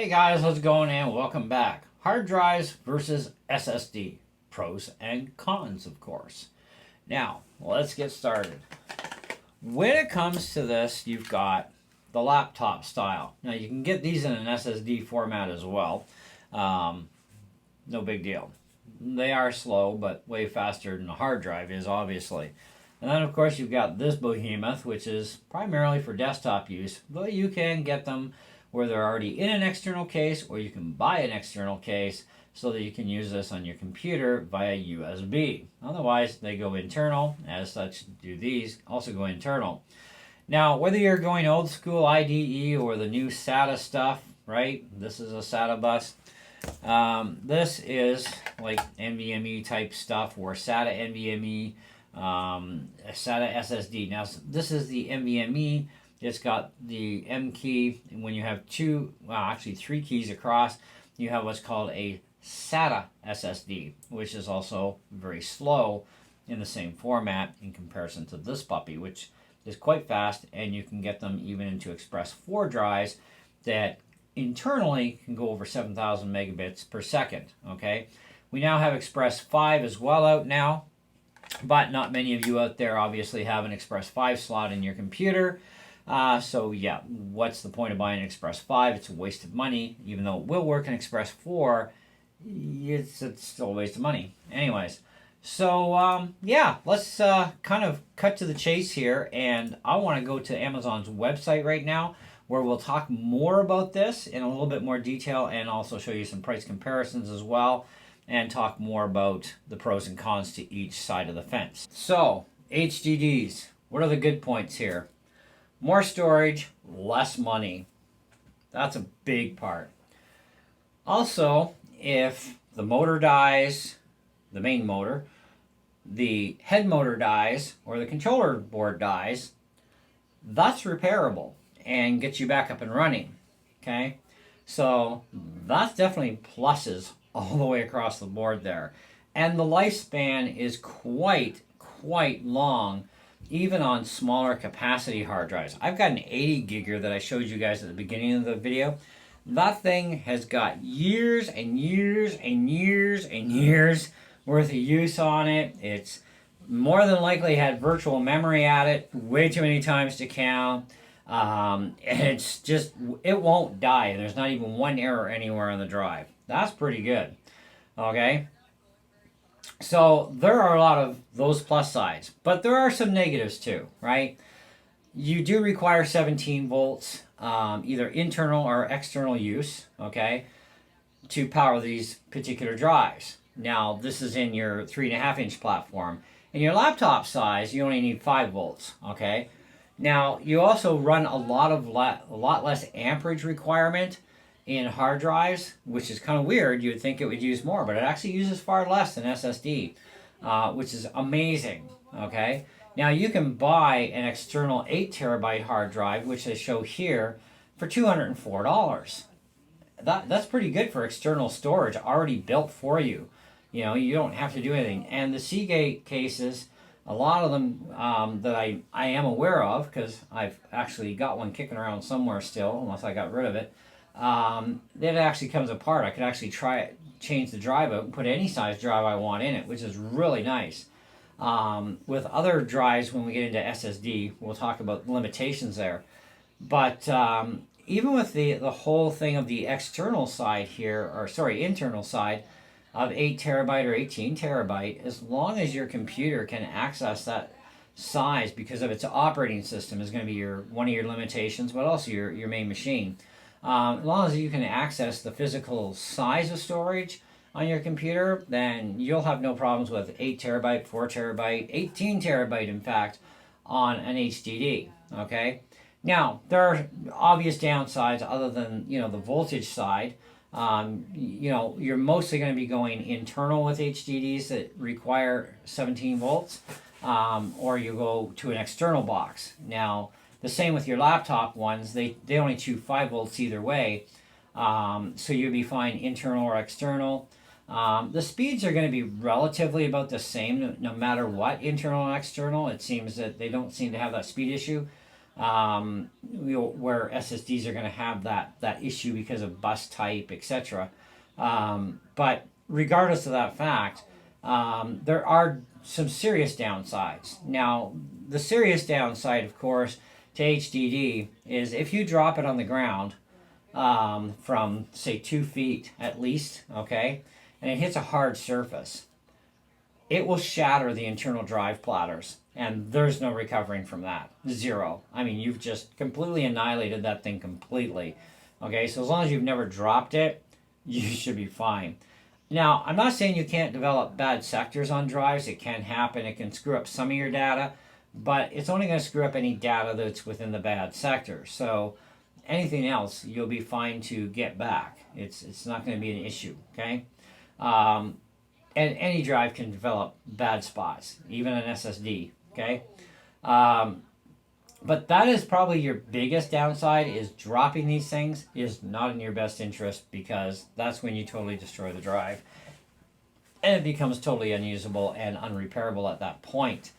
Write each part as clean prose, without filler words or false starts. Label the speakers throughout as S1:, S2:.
S1: Hey guys, how's it going and welcome back. Hard drives versus SSD. Pros and cons, of course. Now, let's get started. When it comes to this, you've got the laptop style. Now, you can get these in an SSD format as well. No big deal. They are slow, but way faster than a hard drive is, obviously. And then, of course, you've got this behemoth, which is primarily for desktop use, though you can get them where they're already in an external case, or you can buy an external case so that you can use this on your computer via USB. Otherwise, they go internal. As such, do these also go internal. Now, whether you're going old school IDE or the new SATA stuff, right? This is a SATA bus. This is like NVMe type stuff, or SATA NVMe, SATA SSD. Now, this is the NVMe. It's got the M key, and when you have three keys across, you have what's called a SATA SSD, which is also very slow in the same format in comparison to this puppy, which is quite fast, and you can get them even into Express 4 drives that internally can go over 7,000 megabits per second, okay? We now have Express 5 as well out now, but not many of you out there obviously have an Express 5 slot in your computer. So yeah, what's the point of buying an Express 5? It's a waste of money. Even though it will work in Express 4, it's still a waste of money. Anyways, so yeah, let's kind of cut to the chase here. And I want to go to Amazon's website right now, where we'll talk more about this in a little bit more detail, and also show you some price comparisons as well, and talk more about the pros and cons to each side of the fence. So, HDDs, what are the good points here? More storage, less money. That's a big part. Also, if the motor dies, the main motor, the head motor dies, or the controller board dies, that's repairable and gets you back up and running. Okay? So that's definitely pluses all the way across the board there. And the lifespan is quite long, even on smaller capacity hard drives. I've got an 80 gigger that I showed you guys at the beginning of the video. That thing has got years and years and years and years worth of use on it. It's more than likely had virtual memory at it way too many times to count. And it's just, it won't die. And there's not even one error anywhere on the drive. That's pretty good. Okay? So there are a lot of those plus sides, but there are some negatives too, right? You do require 17 volts, either internal or external use, okay, to power these particular drives. Now, this is in your 3.5-inch platform. In your laptop size, you only need 5 volts, okay? Now, you also run a lot less amperage requirement in hard drives, which is kind of weird. You would think it would use more, but it actually uses far less than SSD, which is amazing, okay? Now, you can buy an external 8 terabyte hard drive, which I show here, for $204. That's pretty good for external storage, already built for you. You know, you don't have to do anything. And the Seagate cases, a lot of them that I am aware of, because I've actually got one kicking around somewhere still, unless I got rid of it, it actually comes apart. I could actually change the drive out and put any size drive I want in it, which is really nice. With other drives, when we get into SSD, we'll talk about limitations there. But even with the whole thing of the external side here, internal side of 8 terabyte or 18 terabyte, as long as your computer can access that size because of its operating system, is going to be one of your limitations, but also your main machine. As long as you can access the physical size of storage on your computer, then you'll have no problems with 8 terabyte, 4 terabyte, 18 terabyte, in fact, on an HDD, okay? Now, there are obvious downsides other than, the voltage side. You're mostly going to be going internal with HDDs that require 17 volts, or you go to an external box. Now, the same with your laptop ones. They only chew 5 volts either way, so you'll be fine internal or external. The speeds are going to be relatively about the same no matter what, internal and external. It seems that they don't seem to have that speed issue. where SSDs are going to have that issue because of bus type, etc. But regardless of that fact, there are some serious downsides. Now, the serious downside, of course, to HDD is if you drop it on the ground from, say, 2 feet at least, okay, and it hits a hard surface, it will shatter the internal drive platters, and there's no recovering from that. Zero. I mean, you've just completely annihilated that thing completely. Okay, so as long as you've never dropped it, you should be fine. Now, I'm not saying you can't develop bad sectors on drives. It can happen. It can screw up some of your data, but it's only going to screw up any data that's within the bad sector. So anything else, you'll be fine to get back. It's not going to be an issue, okay? And any drive can develop bad spots, even an SSD, okay? But that is probably your biggest downside, is dropping these things is not in your best interest, because that's when you totally destroy the drive. And it becomes totally unusable and unrepairable at that point.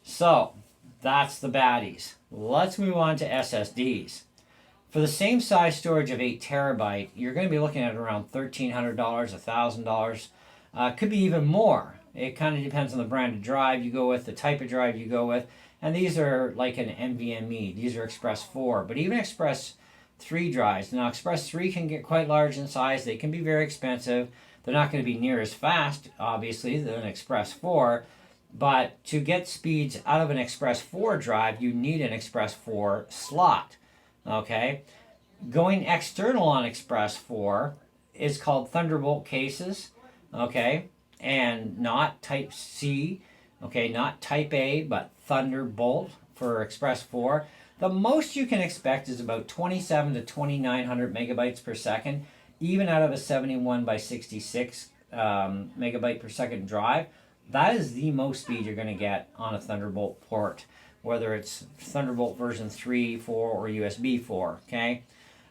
S1: So, that's the baddies. Let's move on to SSDs. For the same size storage of 8 terabyte, you're going to be looking at around $1,300, $1,000. Could be even more. It kind of depends on the brand of drive you go with, the type of drive you go with. And these are like an NVMe. These are Express 4. But even Express 3 drives. Now, Express 3 can get quite large in size. They can be very expensive. They're not going to be near as fast, obviously, than an Express 4. But to get speeds out of an Express 4 drive, you need an Express 4 slot. Okay? Going external on Express 4 is called Thunderbolt cases. Okay, and not Type C, okay, not Type A, but Thunderbolt for Express 4. The most you can expect is about 27 to 2900 megabytes per second, even out of a 71 by 66 megabyte per second drive. That is the most speed you're going to get on a Thunderbolt port, whether it's Thunderbolt version 3, 4, or USB 4, okay?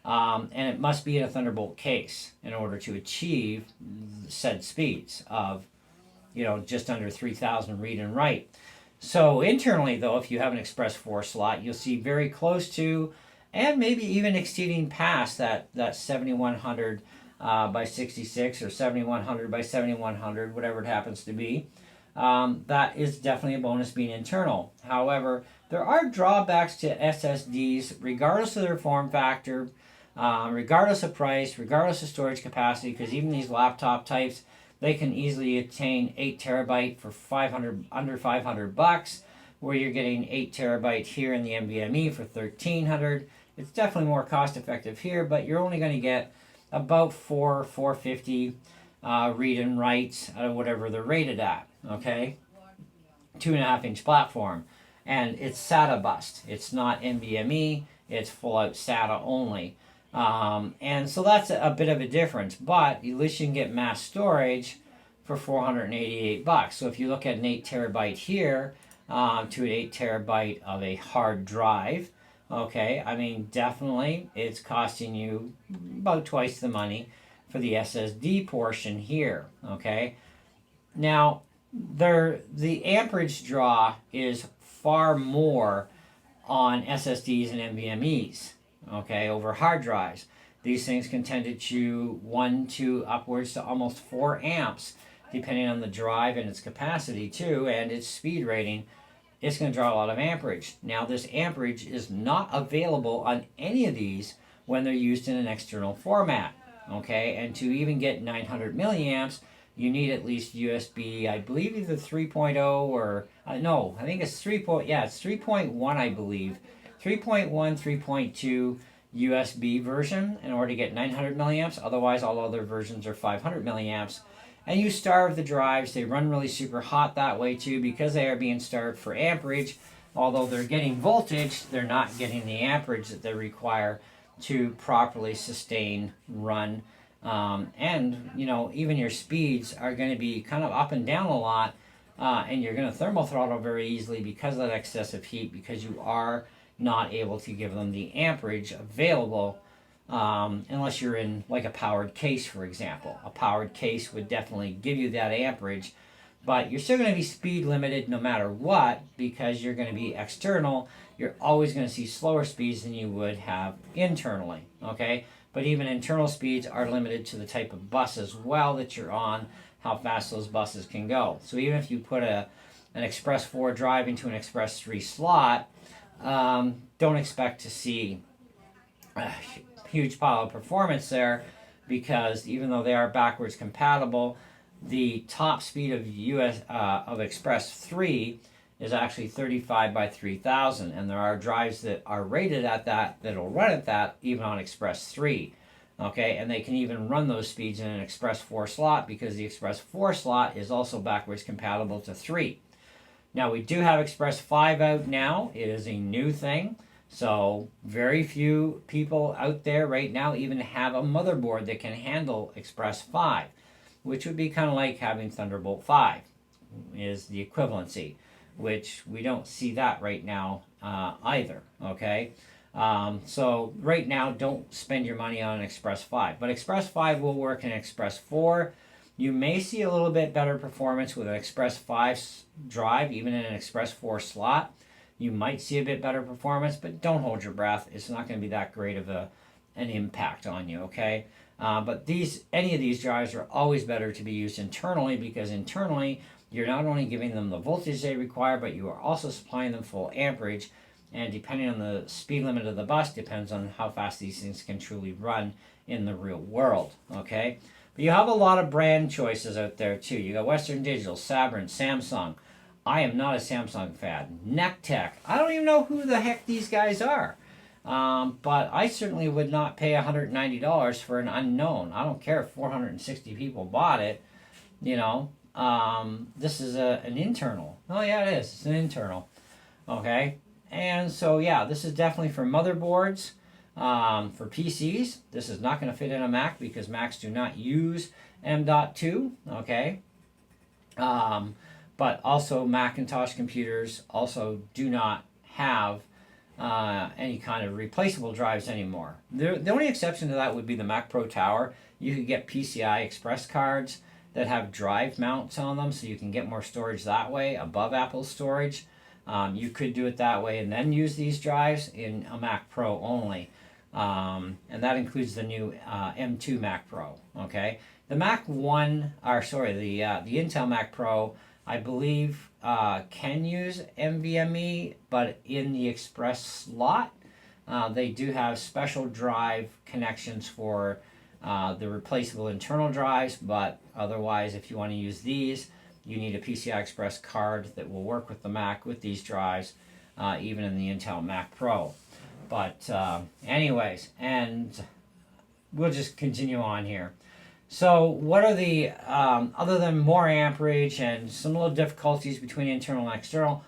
S1: And it must be in a Thunderbolt case in order to achieve said speeds of, just under 3,000 read and write. So internally, though, if you have an Express 4 slot, you'll see very close to, and maybe even exceeding past that 7100 by 66 or 7100 by 7100, whatever it happens to be. That is definitely a bonus being internal. However, there are drawbacks to SSDs, regardless of their form factor, regardless of price, regardless of storage capacity, because even these laptop types, they can easily attain 8 terabyte for under $500, where you're getting 8 terabyte here in the NVMe for $1,300. It's definitely more cost effective here, but you're only going to get about $450 read and writes out of whatever they're rated at. Okay, 2.5-inch platform, and it's SATA bus. It's not NVMe. It's full out SATA only. And so that's a bit of a difference, but at least you can get mass storage for $488. So if you look at an 8 terabyte here to an 8 terabyte of a hard drive, okay, I mean, definitely it's costing you about twice the money for the SSD portion here, okay? Now, the amperage draw is far more on SSDs and NVMEs, okay, over hard drives. These things can tend to chew 1 to upwards to almost 4 amps, depending on the drive and its capacity too, and its speed rating. It's going to draw a lot of amperage. Now, this amperage is not available on any of these when they're used in an external format, okay? And to even get 900 milliamps, you need at least USB, I believe either 3.0 or, no, I think it's 3.1, I believe. 3.1, 3.2 USB version in order to get 900 milliamps. Otherwise, all other versions are 500 milliamps. And you starve the drives. They run really super hot that way too, because they are being starved for amperage. Although they're getting voltage, they're not getting the amperage that they require to properly sustain run. And, even your speeds are going to be kind of up and down a lot. And you're going to thermal throttle very easily because of that excessive heat, because you are not able to give them the amperage available unless you're in like a powered case, for example. A powered case would definitely give you that amperage, but you're still going to be speed limited no matter what, because you're going to be external. You're always going to see slower speeds than you would have internally, okay? But even internal speeds are limited to the type of bus as well that you're on, how fast those buses can go. So even if you put an Express 4 drive into an Express 3 slot, don't expect to see a huge pile of performance there, because even though they are backwards compatible, the top speed of Express 3 is actually 35 by 3000, and there are drives that are rated at that'll run at that even on Express 3. Okay, and they can even run those speeds in an Express 4 slot, because the Express 4 slot is also backwards compatible to 3. Now, we do have Express 5 out now. It is a new thing. So very few people out there right now even have a motherboard that can handle Express 5, which would be kind of like having Thunderbolt 5 is the equivalency, which we don't see that right now either, okay? So right now, don't spend your money on an Express 5, but Express 5 will work in Express 4. You may see a little bit better performance with an Express 5 drive, even in an Express 4 slot. You might see a bit better performance, but don't hold your breath. It's not going to be that great of an impact on you, okay? But any of these drives are always better to be used internally, because internally you're not only giving them the voltage they require, but you are also supplying them full amperage. And depending on the speed limit of the bus, depends on how fast these things can truly run in the real world, okay? But you have a lot of brand choices out there too. You got Western Digital, Sabrent, Samsung. I am not a Samsung fan. Nectec. I don't even know who the heck these guys are. But I certainly would not pay $190 for an unknown. I don't care if 460 people bought it. You know, this is an internal. Oh yeah, it is. It's an internal. Okay. And so yeah, this is definitely for motherboards. For PCs, this is not going to fit in a Mac, because Macs do not use M.2. Okay. But also Macintosh computers also do not have any kind of replaceable drives anymore. The only exception to that would be the Mac Pro Tower. You could get PCI Express cards that have drive mounts on them, so you can get more storage that way above Apple's storage. You could do it that way and then use these drives in a Mac Pro only. And that includes the new M2 Mac Pro. Okay, the the Intel Mac Pro, I believe, can use NVMe, but in the Express slot. They do have special drive connections for the replaceable internal drives, but otherwise, if you want to use these, you need a PCI Express card that will work with the Mac with these drives, even in the Intel Mac Pro. But anyways, and we'll just continue on here. So what are the, other than more amperage and some little difficulties between internal and external,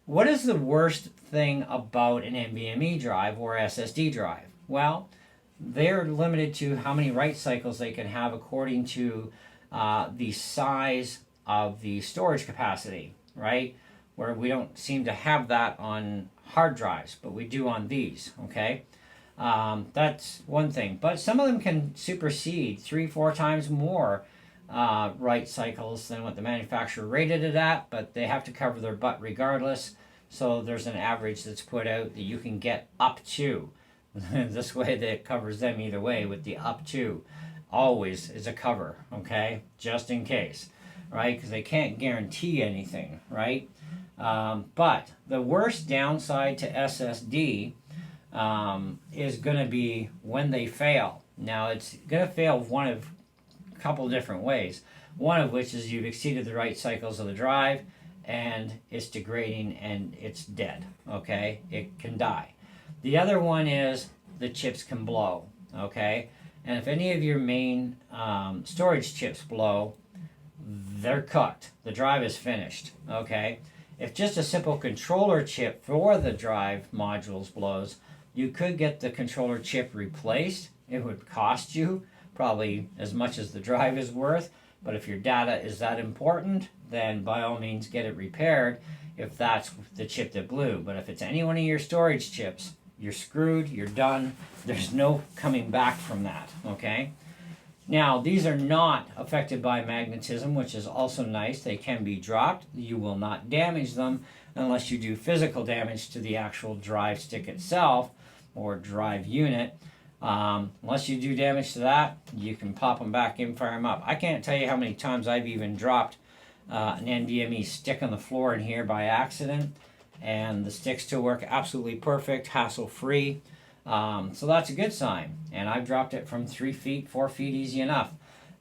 S1: what is the worst thing about an NVMe drive or SSD drive? Well, they're limited to how many write cycles they can have according to the size of the storage capacity, right? Where we don't seem to have that on hard drives, but we do on these, okay? That's one thing. But some of them can supersede 3-4 times more write cycles than what the manufacturer rated it at, but they have to cover their butt regardless. So there's an average that's put out that you can get up to. This way that covers them either way, with the up to. Always is a cover, okay? Just in case, right? Because they can't guarantee anything, right? But the worst downside to SSD is going to be when they fail. Now, it's going to fail one of a couple different ways. One of which is you've exceeded the write cycles of the drive, and it's degrading and it's dead, okay? It can die. The other one is the chips can blow, okay? And if any of your main storage chips blow, they're cooked. The drive is finished, okay? If just a simple controller chip for the drive modules blows, you could get the controller chip replaced. It would cost you probably as much as the drive is worth, but if your data is that important, then by all means get it repaired if that's the chip that blew. But if it's any one of your storage chips, you're screwed, you're done. There's no coming back from that, okay? Now, these are not affected by magnetism, which is also nice. They can be dropped. You will not damage them unless you do physical damage to the actual drive stick itself or drive unit. Unless you do damage to that, you can pop them back in, fire them up. I can't tell you how many times I've even dropped an NVMe stick on the floor in here by accident, and the sticks still work absolutely perfect, hassle-free. So that's a good sign. And I've dropped it from 3 feet, 4 feet, easy enough.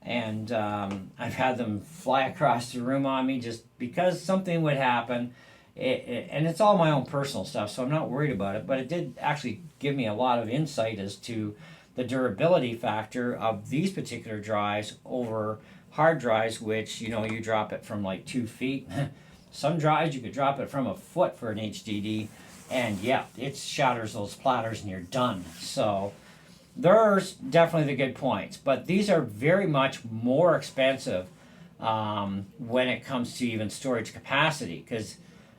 S1: And I've had them fly across the room on me just because something would happen. And it's all my own personal stuff, so I'm not worried about it. But it did actually give me a lot of insight as to the durability factor of these particular drives over hard drives, which, you know, you drop it from like 2 feet. Some drives you could drop it from a foot for an HDD, and yeah, it shatters those platters and you're done. So there's definitely the good points, but these are very much more expensive when it comes to even storage capacity, because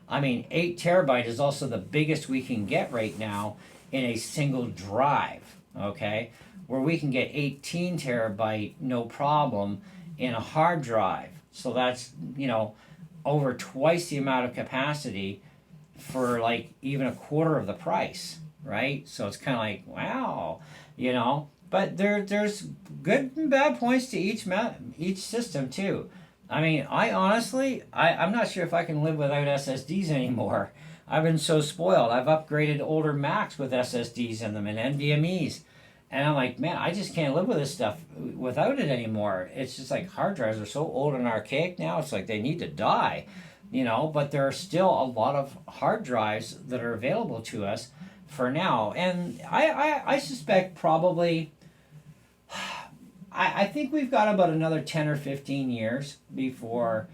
S1: I mean 8 terabyte is also the biggest we can get right now in a single drive, okay, where we can get 18 terabyte no problem in a hard drive. So that's, you know, over twice the amount of capacity for like even a quarter of the price, right? So it's kind of like, wow, you know. But there's good and bad points to each system too. I mean, I'm not sure if I can live without SSDs anymore. I've been so spoiled. I've upgraded older Macs with SSDs in them and NVMEs. And I'm like, man, I just can't live with this stuff without it anymore. It's just like hard drives are so old and archaic now. It's like they need to die, you know. But there are still a lot of hard drives that are available to us for now. And I suspect probably, I think we've got about another 10 or 15 years before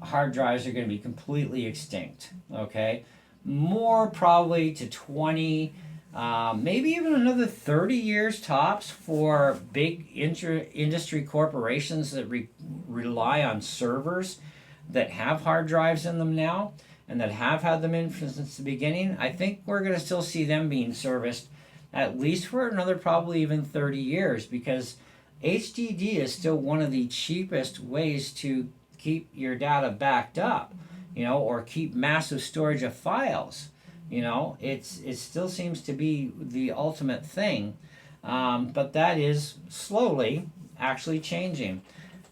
S1: hard drives are going to be completely extinct, okay? More probably to 20, maybe even another 30 years tops for big industry corporations that rely on servers that have hard drives in them now and that have had them in since the beginning. I think we're going to still see them being serviced at least for another probably even 30 years, because HDD is still one of the cheapest ways to keep your data backed up, you know, or keep massive storage of files. You know, it still seems to be the ultimate thing, but that is slowly actually changing.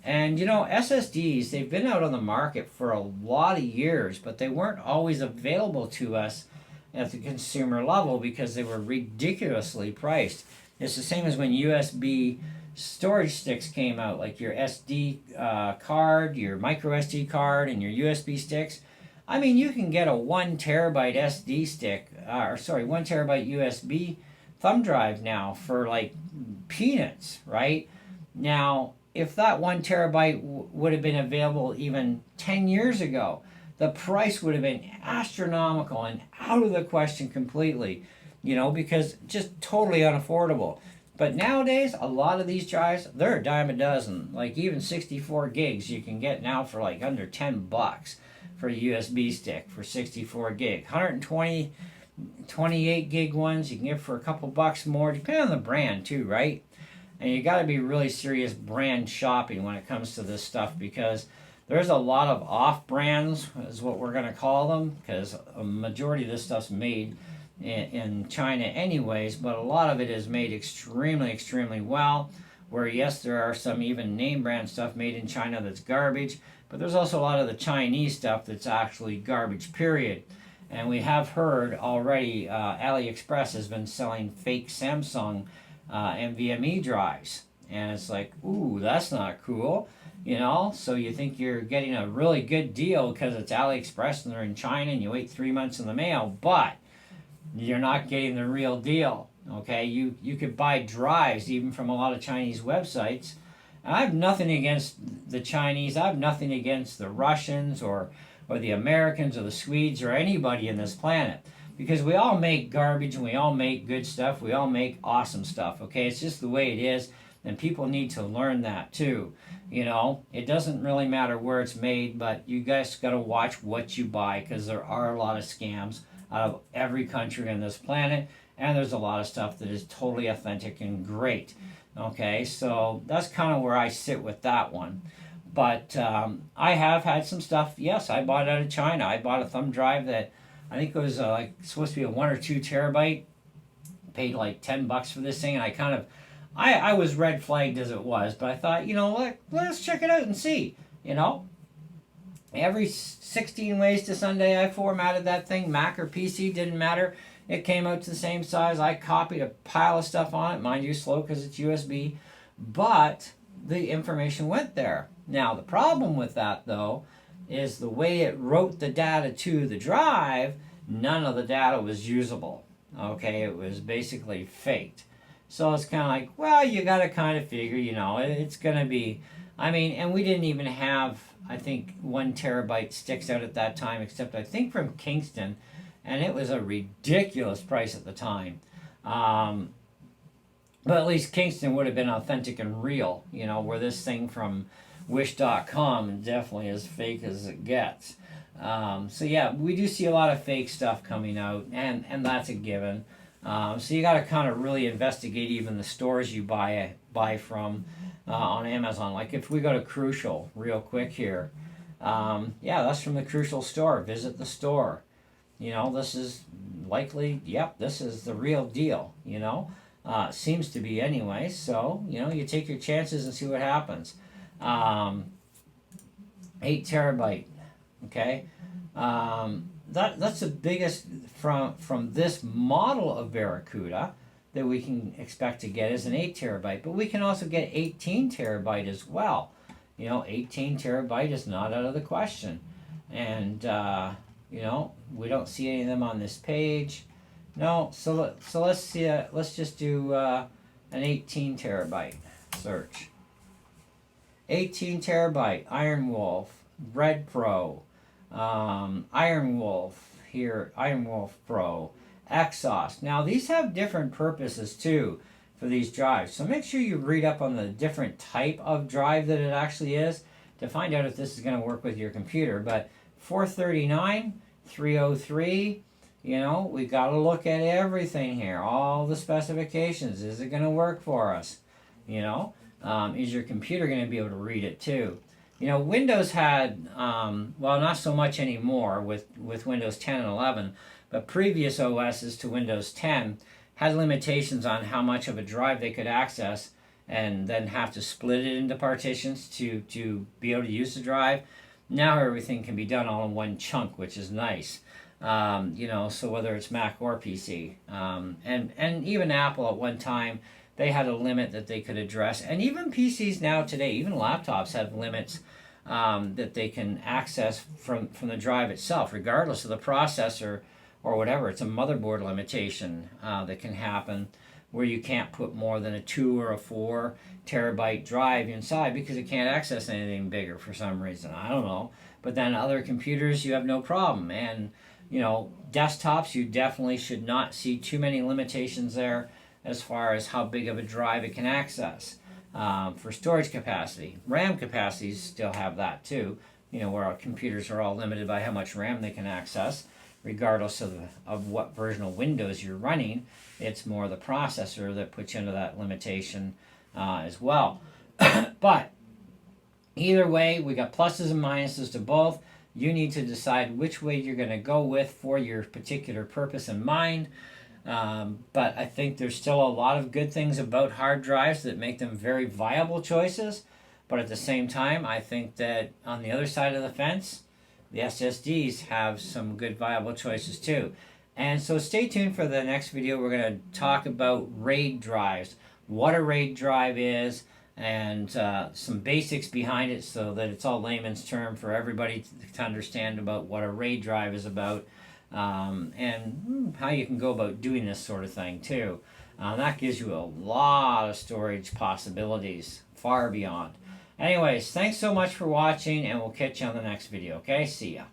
S1: And you know, SSDs, they've been out on the market for a lot of years, but they weren't always available to us at the consumer level because they were ridiculously priced. It's the same as when USB storage sticks came out, like your SD card, your micro SD card, and your USB sticks. I mean, you can get a 1 terabyte SD stick, 1 terabyte USB thumb drive now for like peanuts, right? Now, if that 1 terabyte would have been available even 10 years ago, the price would have been astronomical and out of the question completely, you know, because just totally unaffordable. But nowadays, a lot of these drives, they're a dime a dozen. Like even 64 gigs you can get now for like under $10 for a USB stick for 64 gig. 120, 28 gig ones you can get for a couple bucks more, depending on the brand too, right? And you got to be really serious brand shopping when it comes to this stuff, because there's a lot of off brands, is what we're going to call them, because a majority of this stuff's made in China anyways, but a lot of it is made extremely well, where yes, there are some even name brand stuff made in China that's garbage, but there's also a lot of the Chinese stuff that's actually garbage, period. And we have heard already AliExpress has been selling fake Samsung NVMe drives, and it's like, ooh, that's not cool, you know. So you think you're getting a really good deal because it's AliExpress and they're in China and you wait 3 months in the mail, but you're not getting the real deal, okay? You could buy drives even from a lot of Chinese websites. And I have nothing against the Chinese. I have nothing against the Russians or the Americans or the Swedes or anybody in this planet, because we all make garbage and we all make good stuff. We all make awesome stuff, okay? It's just the way it is, and people need to learn that too. You know, it doesn't really matter where it's made, but you guys got to watch what you buy, because there are a lot of scams out of every country on this planet, and there's a lot of stuff that is totally authentic and great. Okay, so that's kind of where I sit with that one. But I have had some stuff. Yes, I bought it out of China. I bought a thumb drive that I think it was like supposed to be a 1 or 2 terabyte. Paid like $10 for this thing, and I was red flagged as it was, but I thought, let's check it out and see. Every 16 ways to Sunday I formatted that thing, Mac or PC, didn't matter. It came out to the same size. I copied a pile of stuff on it, mind you, slow because it's USB, but the information went there. Now, the problem with that, though, is the way it wrote the data to the drive, none of the data was usable. Okay, it was basically faked. So it's kind of like, well, you got to kind of figure, it's going to be, and we didn't even have, I think, 1 terabyte sticks out at that time, except I think from Kingston, and it was a ridiculous price at the time. But at least Kingston would have been authentic and real, where this thing from wish.com definitely as fake as it gets. So yeah, we do see a lot of fake stuff coming out, and that's a given. So you got to kind of really investigate even the stores you buy from on Amazon. Like if we go to Crucial real quick here, yeah, that's from the Crucial store. Visit the store. This is likely, yep, this is the real deal. Seems to be anyway. So you take your chances and see what happens. 8 terabyte. Okay, that's the biggest from this model of Barracuda that we can expect to get is an 8 terabyte, but we can also get 18 terabyte as well. 18 terabyte is not out of the question, and we don't see any of them on this page. No, so let's see. Let's just do an 18 terabyte search. 18 terabyte Iron Wolf, Red Pro. Iron Wolf here, Iron Wolf Pro, Exhaust. Now these have different purposes too for these drives, so make sure you read up on the different type of drive that it actually is to find out if this is going to work with your computer. But 439, 303, we got to look at everything here, all the specifications. Is it going to work for us? Is your computer going to be able to read it too? Windows had, well, not so much anymore with Windows 10 and 11, but previous OSs to Windows 10 had limitations on how much of a drive they could access, and then have to split it into partitions to be able to use the drive. Now everything can be done all in one chunk, which is nice. So whether it's Mac or PC, and even Apple at one time, they had a limit that they could address, and even PCs now today, even laptops have limits that they can access from the drive itself, regardless of the processor or whatever. It's a motherboard limitation that can happen, where you can't put more than a 2 or a 4 terabyte drive inside because it can't access anything bigger for some reason. I don't know. But then other computers, you have no problem. And desktops, you definitely should not see too many limitations there as far as how big of a drive it can access. For storage capacity, RAM capacities still have that too, where our computers are all limited by how much RAM they can access, regardless of what version of Windows you're running. It's more the processor that puts you into that limitation as well. But either way, we got pluses and minuses to both. You need to decide which way you're going to go with for your particular purpose in mind. But I think there's still a lot of good things about hard drives that make them very viable choices. But at the same time, I think that on the other side of the fence, the SSDs have some good viable choices too. And so stay tuned for the next video. We're going to talk about RAID drives, what a RAID drive is, and some basics behind it so that it's all layman's term for everybody to understand about what a RAID drive is about. And how you can go about doing this sort of thing too. That gives you a lot of storage possibilities, far beyond. Anyways, thanks so much for watching, and we'll catch you on the next video, okay? See ya.